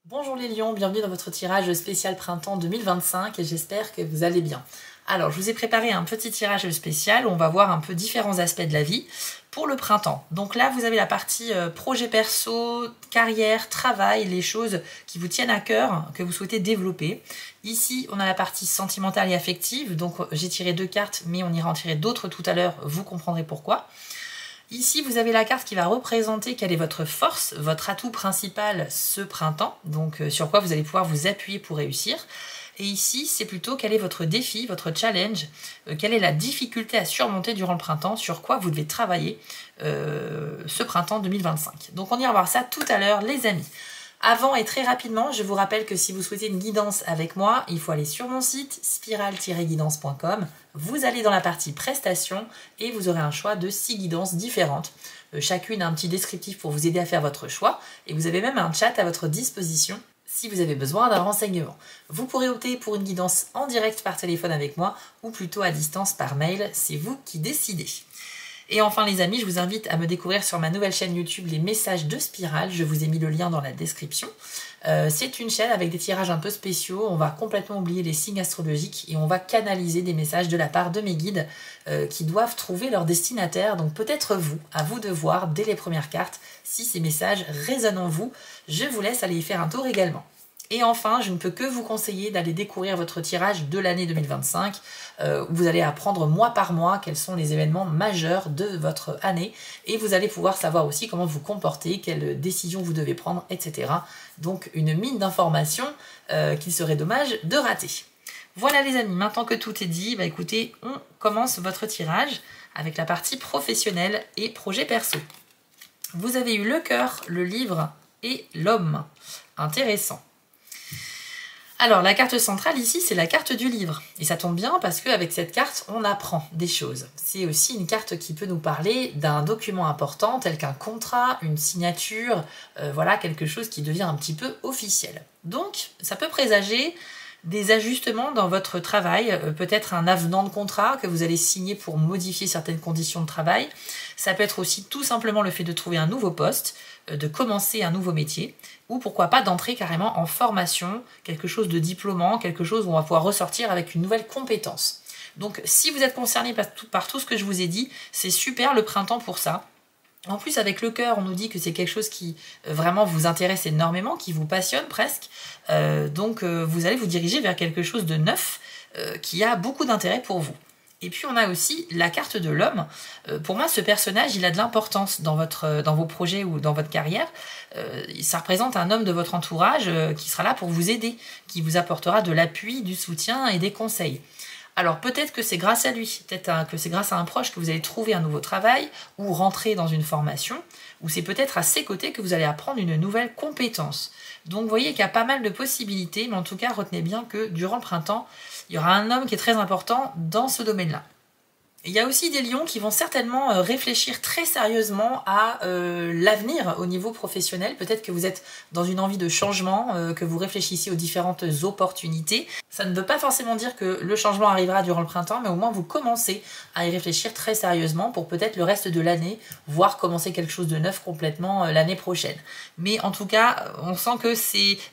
Bonjour les lions, bienvenue dans votre tirage spécial printemps 2025 et j'espère que vous allez bien. Alors, je vous ai préparé un petit tirage spécial où on va voir un peu différents aspects de la vie pour le printemps. Donc là, vous avez la partie projet perso, carrière, travail, les choses qui vous tiennent à cœur, que vous souhaitez développer. Ici, on a la partie sentimentale et affective, donc j'ai tiré 2 cartes, mais on ira en tirer d'autres tout à l'heure, vous comprendrez pourquoi. Ici, vous avez la carte qui va représenter quelle est votre force, votre atout principal ce printemps, donc sur quoi vous allez pouvoir vous appuyer pour réussir. Et ici, c'est plutôt quel est votre défi, votre challenge, quelle est la difficulté à surmonter durant le printemps, sur quoi vous devez travailler ce printemps 2025. Donc on ira voir ça tout à l'heure, les amis. Avant et très rapidement, je vous rappelle que si vous souhaitez une guidance avec moi, il faut aller sur mon site spiral-guidance.com. Vous allez dans la partie prestations et vous aurez un choix de 6 guidances différentes. Chacune a un petit descriptif pour vous aider à faire votre choix et vous avez même un chat à votre disposition si vous avez besoin d'un renseignement. Vous pourrez opter pour une guidance en direct par téléphone avec moi ou plutôt à distance par mail, c'est vous qui décidez. Et enfin les amis, je vous invite à me découvrir sur ma nouvelle chaîne YouTube Les Messages de Spiral, je vous ai mis le lien dans la description. C'est une chaîne avec des tirages un peu spéciaux, on va complètement oublier les signes astrologiques et on va canaliser des messages de la part de mes guides qui doivent trouver leur destinataire. Donc peut-être vous, à vous de voir dès les premières cartes si ces messages résonnent en vous. Je vous laisse aller y faire un tour également. Et enfin, je ne peux que vous conseiller d'aller découvrir votre tirage de l'année 2025, où vous allez apprendre mois par mois quels sont les événements majeurs de votre année, et vous allez pouvoir savoir aussi comment vous comporter, quelles décisions vous devez prendre, etc. Donc une mine d'informations qu'il serait dommage de rater. Voilà les amis, maintenant que tout est dit, bah écoutez, on commence votre tirage avec la partie professionnelle et projet perso. Vous avez eu le cœur, le livre et l'homme. Intéressant. Alors, la carte centrale ici, c'est la carte du livre. Et ça tombe bien parce qu'avec cette carte, on apprend des choses. C'est aussi une carte qui peut nous parler d'un document important, tel qu'un contrat, une signature, voilà, quelque chose qui devient un petit peu officiel. Donc, ça peut présager des ajustements dans votre travail, peut-être un avenant de contrat que vous allez signer pour modifier certaines conditions de travail. Ça peut être aussi tout simplement le fait de trouver un nouveau poste, de commencer un nouveau métier, ou pourquoi pas d'entrer carrément en formation, quelque chose de diplômant, quelque chose où on va pouvoir ressortir avec une nouvelle compétence. Donc si vous êtes concerné par tout ce que je vous ai dit, c'est super le printemps pour ça. En plus, avec le cœur, on nous dit que c'est quelque chose qui vraiment vous intéresse énormément, qui vous passionne presque. Donc vous allez vous diriger vers quelque chose de neuf qui a beaucoup d'intérêt pour vous. Et puis on a aussi la carte de l'homme. Pour moi, ce personnage, il a de l'importance dans vos projets ou dans votre carrière. Ça représente un homme de votre entourage qui sera là pour vous aider, qui vous apportera de l'appui, du soutien et des conseils. Alors peut-être que c'est grâce à lui, peut-être que c'est grâce à un proche que vous allez trouver un nouveau travail ou rentrer dans une formation, ou c'est peut-être à ses côtés que vous allez apprendre une nouvelle compétence. Donc vous voyez qu'il y a pas mal de possibilités, mais en tout cas retenez bien que durant le printemps, il y aura un homme qui est très important dans ce domaine-là. Il y a aussi des lions qui vont certainement réfléchir très sérieusement à l'avenir au niveau professionnel. Peut-être que vous êtes dans une envie de changement, que vous réfléchissez aux différentes opportunités. Ça ne veut pas forcément dire que le changement arrivera durant le printemps, mais au moins vous commencez à y réfléchir très sérieusement pour peut-être le reste de l'année, voire commencer quelque chose de neuf complètement l'année prochaine. Mais en tout cas, on sent que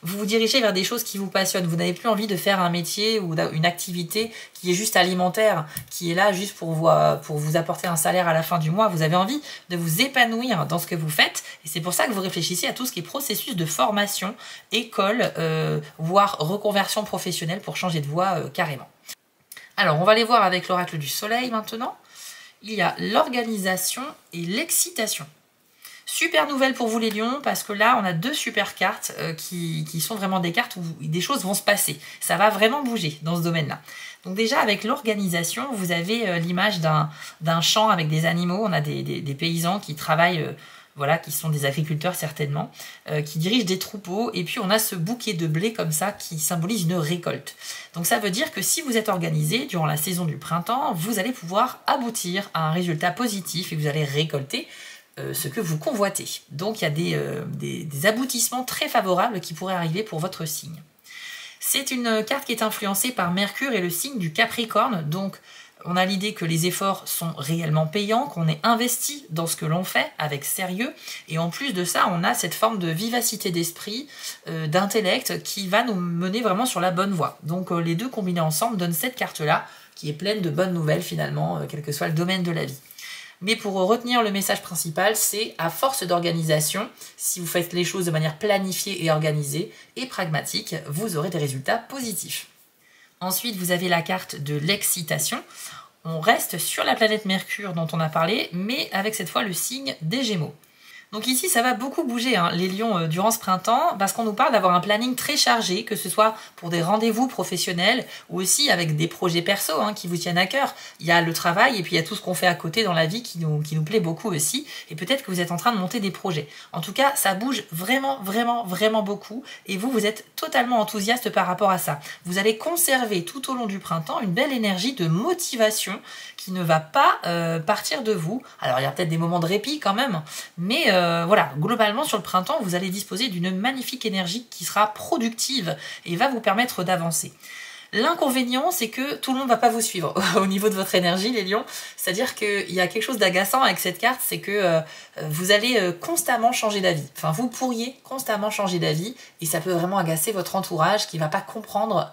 vous vous dirigez vers des choses qui vous passionnent. Vous n'avez plus envie de faire un métier ou une activité qui est juste alimentaire, qui est là juste pour vous apporter un salaire à la fin du mois. Vous avez envie de vous épanouir dans ce que vous faites et c'est pour ça que vous réfléchissez à tout ce qui est processus de formation, école, voire reconversion professionnelle pour changer de voie carrément. Alors on va aller voir avec l'oracle du soleil maintenant. Il y a l'organisation et l'excitation. Super nouvelle pour vous les lions parce que là on a 2 super cartes qui sont vraiment des cartes où des choses vont se passer. Ça va vraiment bouger dans ce domaine-là. Donc déjà avec l'organisation, vous avez l'image d'un champ avec des animaux. On a des paysans qui travaillent, voilà, qui sont des agriculteurs certainement, qui dirigent des troupeaux. Et puis on a ce bouquet de blé comme ça qui symbolise une récolte. Donc ça veut dire que si vous êtes organisé durant la saison du printemps, vous allez pouvoir aboutir à un résultat positif et vous allez récolter ce que vous convoitez. Donc il y a des aboutissements très favorables qui pourraient arriver pour votre signe. C'est une carte qui est influencée par Mercure et le signe du Capricorne, donc on a l'idée que les efforts sont réellement payants, qu'on est investi dans ce que l'on fait avec sérieux. Et en plus de ça, on a cette forme de vivacité d'esprit, d'intellect qui va nous mener vraiment sur la bonne voie. Donc les deux combinés ensemble donnent cette carte-là qui est pleine de bonnes nouvelles finalement, quel que soit le domaine de la vie. Mais pour retenir le message principal, c'est à force d'organisation, si vous faites les choses de manière planifiée et organisée et pragmatique, vous aurez des résultats positifs. Ensuite, vous avez la carte de l'excitation. On reste sur la planète Mercure dont on a parlé, mais avec cette fois le signe des Gémeaux. Donc ici, ça va beaucoup bouger, hein, les lions, durant ce printemps, parce qu'on nous parle d'avoir un planning très chargé, que ce soit pour des rendez-vous professionnels ou aussi avec des projets perso qui vous tiennent à cœur. Il y a le travail et puis il y a tout ce qu'on fait à côté dans la vie qui nous plaît beaucoup aussi. Et peut-être que vous êtes en train de monter des projets. En tout cas, ça bouge vraiment, vraiment, vraiment beaucoup. Et vous êtes totalement enthousiaste par rapport à ça. Vous allez conserver tout au long du printemps une belle énergie de motivation qui ne va pas partir de vous. Alors, il y a peut-être des moments de répit quand même, mais voilà, globalement, sur le printemps, vous allez disposer d'une magnifique énergie qui sera productive et va vous permettre d'avancer. L'inconvénient, c'est que tout le monde ne va pas vous suivre au niveau de votre énergie, les lions. C'est-à-dire qu'il y a quelque chose d'agaçant avec cette carte, c'est que vous allez constamment changer d'avis. Enfin, vous pourriez constamment changer d'avis et ça peut vraiment agacer votre entourage qui ne va pas comprendre,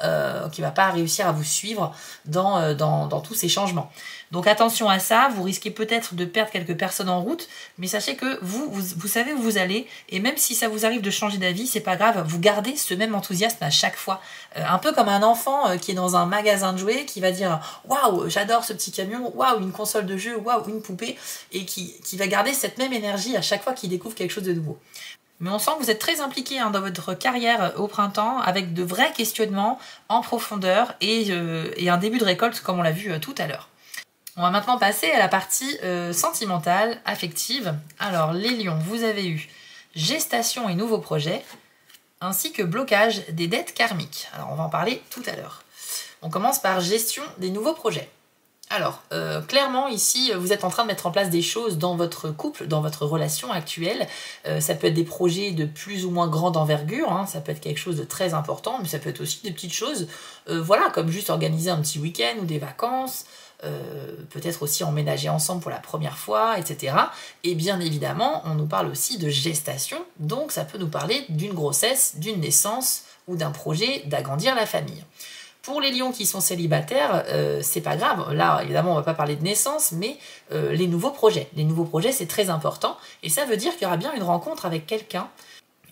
qui ne va pas réussir à vous suivre dans tous ces changements. Donc attention à ça, vous risquez peut-être de perdre quelques personnes en route, mais sachez que vous savez où vous allez, et même si ça vous arrive de changer d'avis, c'est pas grave, vous gardez ce même enthousiasme à chaque fois. Un peu comme un enfant qui est dans un magasin de jouets, qui va dire « Waouh, j'adore ce petit camion, waouh, une console de jeu, waouh, une poupée », et qui va garder cette même énergie à chaque fois qu'il découvre quelque chose de nouveau. Mais on sent que vous êtes très impliqué dans votre carrière au printemps, avec de vrais questionnements en profondeur et un début de récolte comme on l'a vu tout à l'heure. On va maintenant passer à la partie sentimentale, affective. Alors, les lions, vous avez eu gestation et nouveaux projets, ainsi que blocage des dettes karmiques. Alors, on va en parler tout à l'heure. On commence par gestion des nouveaux projets. Alors, clairement, ici, vous êtes en train de mettre en place des choses dans votre couple, dans votre relation actuelle. Ça peut être des projets de plus ou moins grande envergure, ça peut être quelque chose de très important, mais ça peut être aussi des petites choses, voilà, comme juste organiser un petit week-end ou des vacances, peut-être aussi emménager ensemble pour la première fois, etc. Et bien évidemment, on nous parle aussi de gestation, donc ça peut nous parler d'une grossesse, d'une naissance ou d'un projet d'agrandir la famille. Pour les lions qui sont célibataires, c'est pas grave. Là, évidemment, on va pas parler de naissance, mais les nouveaux projets. Les nouveaux projets, c'est très important. Et ça veut dire qu'il y aura bien une rencontre avec quelqu'un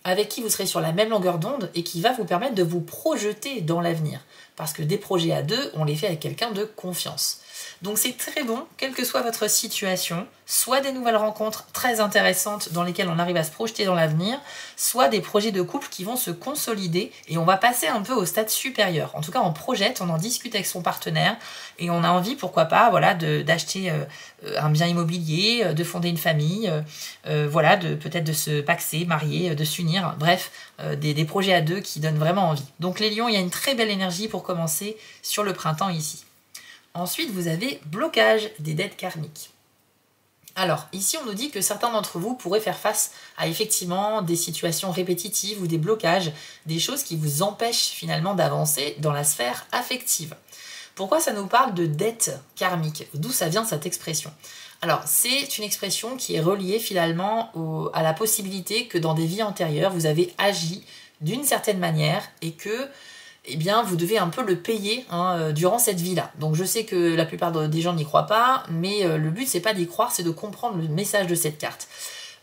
avec qui vous serez sur la même longueur d'onde et qui va vous permettre de vous projeter dans l'avenir. Parce que des projets à deux, on les fait avec quelqu'un de confiance. Donc c'est très bon, quelle que soit votre situation, soit des nouvelles rencontres très intéressantes dans lesquelles on arrive à se projeter dans l'avenir, soit des projets de couple qui vont se consolider et on va passer un peu au stade supérieur. En tout cas, on projette, on en discute avec son partenaire et on a envie, pourquoi pas, voilà, d'acheter un bien immobilier, de fonder une famille, voilà, peut-être de se paxer, marier, de s'unir, bref, des projets à deux qui donnent vraiment envie. Donc les lions, il y a une très belle énergie pour commencer sur le printemps ici. Ensuite, vous avez blocage des dettes karmiques. Alors, ici, on nous dit que certains d'entre vous pourraient faire face à effectivement des situations répétitives ou des blocages, des choses qui vous empêchent finalement d'avancer dans la sphère affective. Pourquoi ça nous parle de dettes karmiques? D'où ça vient cette expression? Alors, c'est une expression qui est reliée finalement à la possibilité que dans des vies antérieures, vous avez agi d'une certaine manière et que eh bien, vous devez un peu le payer durant cette vie-là. Donc je sais que la plupart des gens n'y croient pas, mais le but, c'est pas d'y croire, c'est de comprendre le message de cette carte.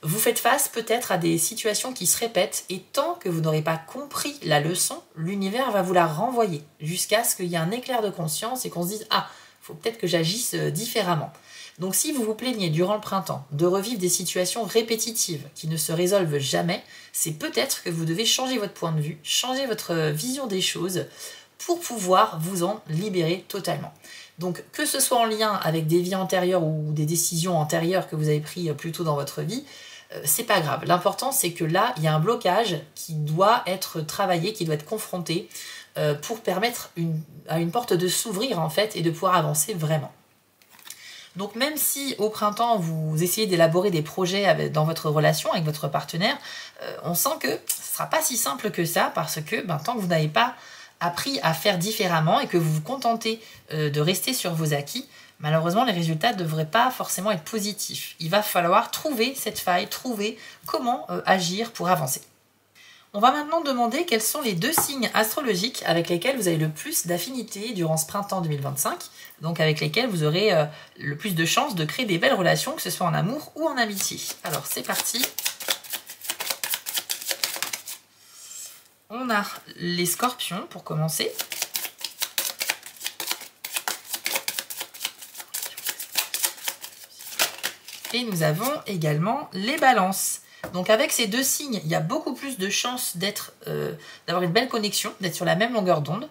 Vous faites face peut-être à des situations qui se répètent, et tant que vous n'aurez pas compris la leçon, l'univers va vous la renvoyer, jusqu'à ce qu'il y ait un éclair de conscience et qu'on se dise « Ah, il faut peut-être que j'agisse différemment ». Donc si vous vous plaignez durant le printemps de revivre des situations répétitives qui ne se résolvent jamais, c'est peut-être que vous devez changer votre point de vue, changer votre vision des choses pour pouvoir vous en libérer totalement. Donc que ce soit en lien avec des vies antérieures ou des décisions antérieures que vous avez prises plus tôt dans votre vie, c'est pas grave. L'important c'est que là, il y a un blocage qui doit être travaillé, qui doit être confronté pour permettre à une porte de s'ouvrir en fait et de pouvoir avancer vraiment. Donc même si au printemps, vous essayez d'élaborer des projets dans votre relation avec votre partenaire, on sent que ce ne sera pas si simple que ça parce que tant que vous n'avez pas appris à faire différemment et que vous vous contentez de rester sur vos acquis, malheureusement, les résultats ne devraient pas forcément être positifs. Il va falloir trouver cette faille, trouver comment agir pour avancer. On va maintenant demander quels sont les 2 signes astrologiques avec lesquels vous avez le plus d'affinité durant ce printemps 2025, donc avec lesquels vous aurez le plus de chances de créer des belles relations, que ce soit en amour ou en amitié. Alors c'est parti. On a les scorpions pour commencer. Et nous avons également les balances. Donc avec ces 2 signes, il y a beaucoup plus de chances d'avoir une belle connexion, d'être sur la même longueur d'onde.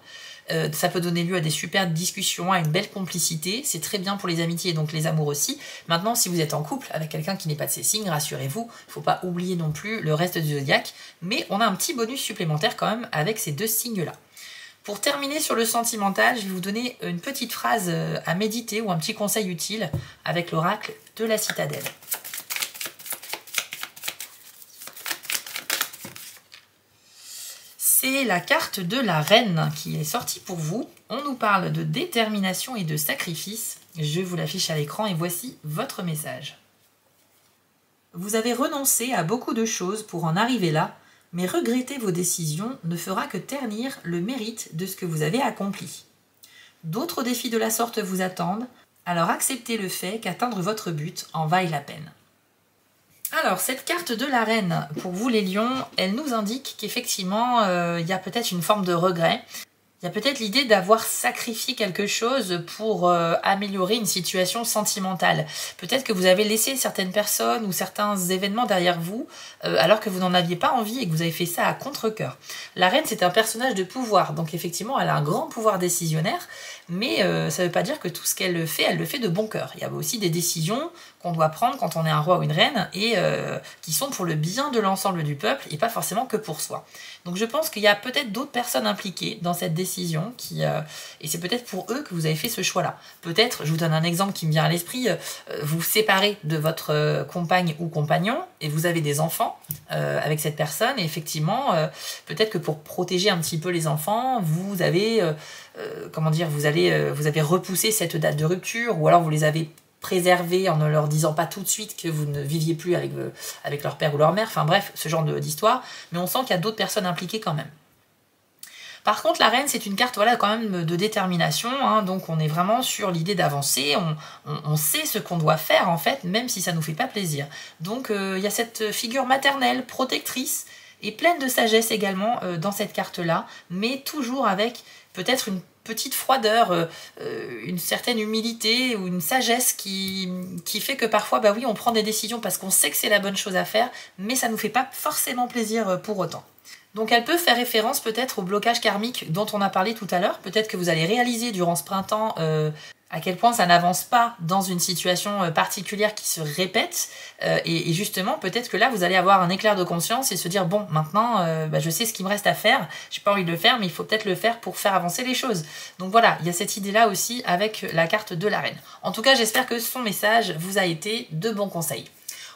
Ça peut donner lieu à des super discussions, à une belle complicité. C'est très bien pour les amitiés et donc les amours aussi. Maintenant, si vous êtes en couple avec quelqu'un qui n'est pas de ces signes, rassurez-vous, il ne faut pas oublier non plus le reste du zodiaque. Mais on a un petit bonus supplémentaire quand même avec ces 2 signes-là. Pour terminer sur le sentimental, je vais vous donner une petite phrase à méditer ou un petit conseil utile avec l'oracle de la citadelle. C'est la carte de la reine qui est sortie pour vous. On nous parle de détermination et de sacrifice. Je vous l'affiche à l'écran et voici votre message. Vous avez renoncé à beaucoup de choses pour en arriver là, mais regretter vos décisions ne fera que ternir le mérite de ce que vous avez accompli. D'autres défis de la sorte vous attendent, alors acceptez le fait qu'atteindre votre but en vaille la peine. Alors, cette carte de la reine, pour vous les lions, elle nous indique qu'effectivement, il y a peut-être une forme de regret. Il y a peut-être l'idée d'avoir sacrifié quelque chose pour améliorer une situation sentimentale. Peut-être que vous avez laissé certaines personnes ou certains événements derrière vous alors que vous n'en aviez pas envie et que vous avez fait ça à contre-cœur. La reine, c'est un personnage de pouvoir, donc effectivement, elle a un grand pouvoir décisionnaire, mais ça ne veut pas dire que tout ce qu'elle fait, elle le fait de bon cœur. Il y a aussi des décisions qu'on doit prendre quand on est un roi ou une reine et qui sont pour le bien de l'ensemble du peuple et pas forcément que pour soi. Donc je pense qu'il y a peut-être d'autres personnes impliquées dans cette décision et c'est peut-être pour eux que vous avez fait ce choix-là. Peut-être, je vous donne un exemple qui me vient à l'esprit, vous vous séparez de votre compagne ou compagnon et vous avez des enfants avec cette personne et effectivement, peut-être que pour protéger un petit peu les enfants, vous avez, vous avez repoussé cette date de rupture ou alors vous les avez préservés en ne leur disant pas tout de suite que vous ne viviez plus avec leur père ou leur mère, enfin bref, ce genre d'histoire, mais on sent qu'il y a d'autres personnes impliquées quand même. Par contre, la reine, c'est une carte quand même de détermination, hein, donc on est vraiment sur l'idée d'avancer, on sait ce qu'on doit faire en fait, même si ça ne nous fait pas plaisir. Donc il y a cette figure maternelle, protectrice, et pleine de sagesse également dans cette carte-là, mais toujours avec peut-être une petite froideur, une certaine humilité ou une sagesse qui fait que parfois, bah oui, on prend des décisions parce qu'on sait que c'est la bonne chose à faire, mais ça ne nous fait pas forcément plaisir pour autant. Donc elle peut faire référence peut-être au blocage karmique dont on a parlé tout à l'heure. Peut-être que vous allez réaliser durant ce printemps à quel point ça n'avance pas dans une situation particulière qui se répète. Et justement, peut-être que là, vous allez avoir un éclair de conscience et se dire, bon, maintenant, je sais ce qu'il me reste à faire. J'ai pas envie de le faire, mais il faut peut-être le faire pour faire avancer les choses. Donc voilà, il y a cette idée-là aussi avec la carte de la reine. En tout cas, j'espère que son message vous a été de bons conseils.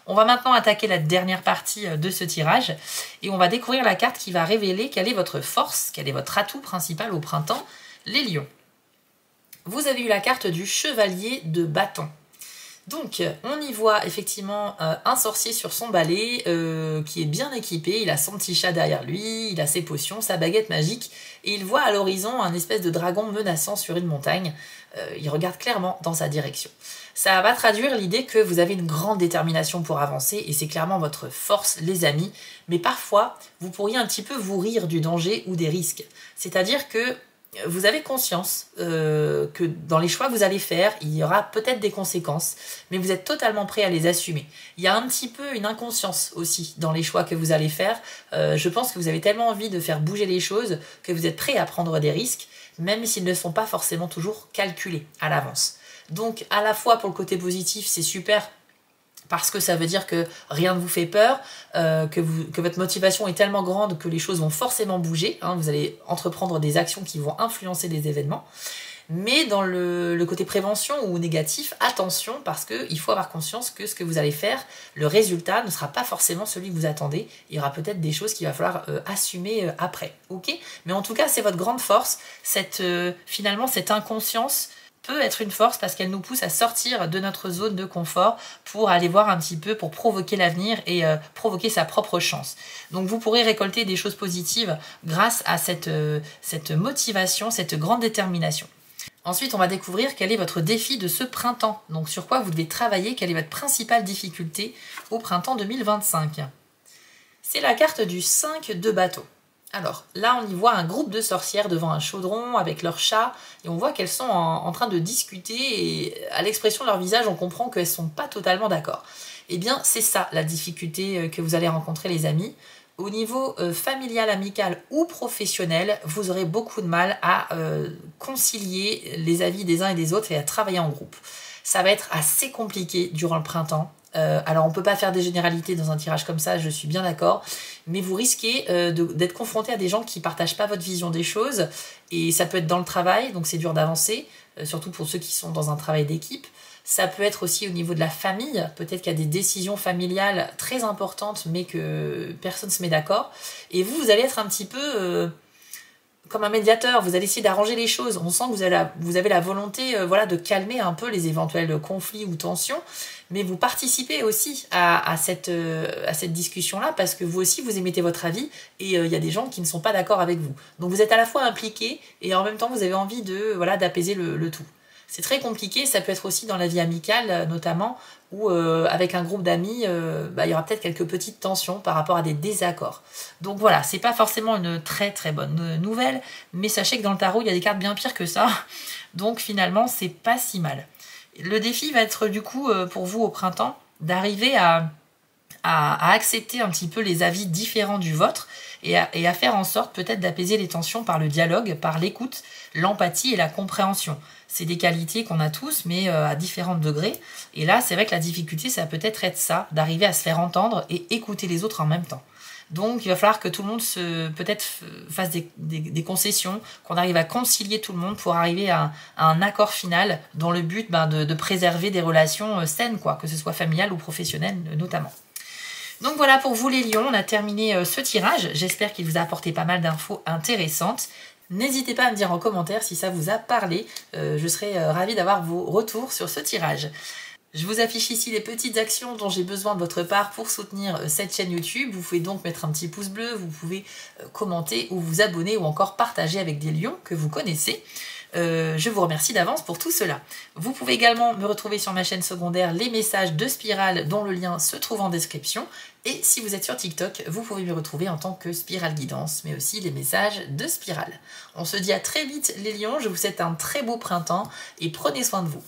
On va maintenant attaquer la dernière partie de ce tirage et on va découvrir la carte qui va révéler quelle est votre force, quel est votre atout principal au printemps, les lions. Vous avez eu la carte du chevalier de bâton. Donc, on y voit effectivement un sorcier sur son balai qui est bien équipé, il a son petit chat derrière lui, il a ses potions, sa baguette magique, et il voit à l'horizon un espèce de dragon menaçant sur une montagne. Il regarde clairement dans sa direction. Ça va traduire l'idée que vous avez une grande détermination pour avancer, et c'est clairement votre force, les amis, mais parfois, vous pourriez un petit peu vous rire du danger ou des risques. C'est-à-dire que vous avez conscience que dans les choix que vous allez faire, il y aura peut-être des conséquences, mais vous êtes totalement prêt à les assumer. Il y a un petit peu une inconscience aussi dans les choix que vous allez faire. Je pense que vous avez tellement envie de faire bouger les choses que vous êtes prêt à prendre des risques, même s'ils ne sont pas forcément toujours calculés à l'avance. Donc à la fois pour le côté positif, c'est super, parce que ça veut dire que rien ne vous fait peur, que votre motivation est tellement grande que les choses vont forcément bouger, hein, vous allez entreprendre des actions qui vont influencer des événements. Mais dans le côté prévention ou négatif, attention, parce qu'il faut avoir conscience que ce que vous allez faire, le résultat ne sera pas forcément celui que vous attendez. Il y aura peut-être des choses qu'il va falloir assumer après. Ok ? Mais en tout cas, c'est votre grande force, finalement cette inconscience peut être une force parce qu'elle nous pousse à sortir de notre zone de confort pour aller voir un petit peu, pour provoquer l'avenir et provoquer sa propre chance. Donc vous pourrez récolter des choses positives grâce à cette motivation, cette grande détermination. Ensuite, on va découvrir quel est votre défi de ce printemps. Donc sur quoi vous devez travailler, quelle est votre principale difficulté au printemps 2025. C'est la carte du 5 de bateau. Alors là, on y voit un groupe de sorcières devant un chaudron avec leur chat et on voit qu'elles sont en train de discuter et à l'expression de leur visage, on comprend qu'elles ne sont pas totalement d'accord. Eh bien, c'est ça la difficulté que vous allez rencontrer les amis. Au niveau familial, amical ou professionnel, vous aurez beaucoup de mal à concilier les avis des uns et des autres et à travailler en groupe. Ça va être assez compliqué durant le printemps. Alors on ne peut pas faire des généralités dans un tirage comme ça, je suis bien d'accord, mais vous risquez d'être confronté à des gens qui ne partagent pas votre vision des choses, et ça peut être dans le travail, donc c'est dur d'avancer, surtout pour ceux qui sont dans un travail d'équipe. Ça peut être aussi au niveau de la famille, peut-être qu'il y a des décisions familiales très importantes, mais que personne ne se met d'accord, et vous allez être un petit peu comme un médiateur, vous allez essayer d'arranger les choses. On sent que vous avez la volonté de calmer un peu les éventuels conflits ou tensions, mais vous participez aussi à cette discussion-là parce que vous aussi, vous émettez votre avis et il y a des gens qui ne sont pas d'accord avec vous. Donc vous êtes à la fois impliqué et en même temps, vous avez envie d'apaiser le tout. C'est très compliqué, ça peut être aussi dans la vie amicale notamment, où avec un groupe d'amis, il y aura peut-être quelques petites tensions par rapport à des désaccords. Donc voilà, c'est pas forcément une très très bonne nouvelle, mais sachez que dans le tarot, il y a des cartes bien pires que ça, donc finalement, c'est pas si mal. Le défi va être du coup, pour vous au printemps, d'arriver à accepter un petit peu les avis différents du vôtre et à faire en sorte peut-être d'apaiser les tensions par le dialogue, par l'écoute, l'empathie et la compréhension. C'est des qualités qu'on a tous, mais à différents degrés. Et là, c'est vrai que la difficulté, ça va peut-être être ça, d'arriver à se faire entendre et écouter les autres en même temps. Donc, il va falloir que tout le monde peut-être fasse des concessions, qu'on arrive à concilier tout le monde pour arriver à un accord final dans le but de préserver des relations saines, que ce soit familiales ou professionnelles notamment. Donc voilà pour vous les lions, on a terminé ce tirage. J'espère qu'il vous a apporté pas mal d'infos intéressantes. N'hésitez pas à me dire en commentaire si ça vous a parlé. Je serai ravie d'avoir vos retours sur ce tirage. Je vous affiche ici les petites actions dont j'ai besoin de votre part pour soutenir cette chaîne YouTube. Vous pouvez donc mettre un petit pouce bleu, vous pouvez commenter ou vous abonner ou encore partager avec des lions que vous connaissez. Je vous remercie d'avance pour tout cela. Vous pouvez également me retrouver sur ma chaîne secondaire Les Messages de Spiral dont le lien se trouve en description. Et si vous êtes sur TikTok, vous pouvez me retrouver en tant que Spiral Guidance, mais aussi Les Messages de Spiral. On se dit à très vite les lions, je vous souhaite un très beau printemps et prenez soin de vous.